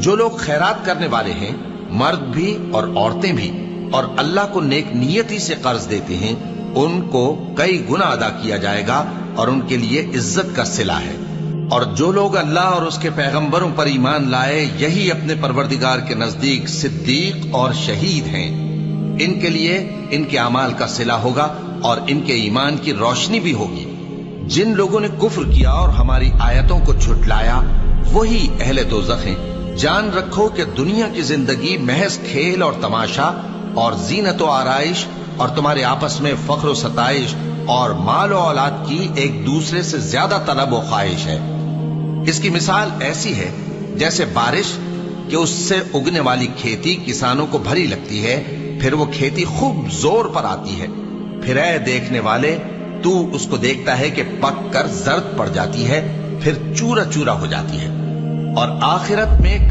जो लोग खैरात करने वाले हैं, मर्द भी और औरतें भी, और अल्लाह को नेक नियति से कर्ज देते हैं, उनको कई गुना अदा किया जाएगा और उनके लिए इज्जत का सिला है। और जो लोग अल्लाह और उसके पैगंबरों पर ईमान लाए, यही अपने परवरदिगार के नजदीक सिद्दीक और शहीद हैं। इनके लिए इनके अमाल का सिला होगा और इनके ईमान की रोशनी भी होगी। जिन लोगों ने कुफ्र किया और हमारी आयतों को झुटलाया, वही अहले दोज़ख हैं। जान रखो कि दुनिया की जिंदगी महज खेल और तमाशा और जीनत और आराइश और तुम्हारे आपस में फख्र सताइश और माल और औलाद की एक दूसरे से ज्यादा तलब और ख्वाहिश है। इसकी मिसाल ऐसी है जैसे बारिश कि उससे उगने वाली खेती किसानों को भरी लगती है, फिर वो खेती खूब जोर पर आती है, फिर ऐ देखने वाले तू उसको देखता है कि पक कर जर्द पड़ जाती है, फिर चूरा चूरा हो जाती है। और आखिरत में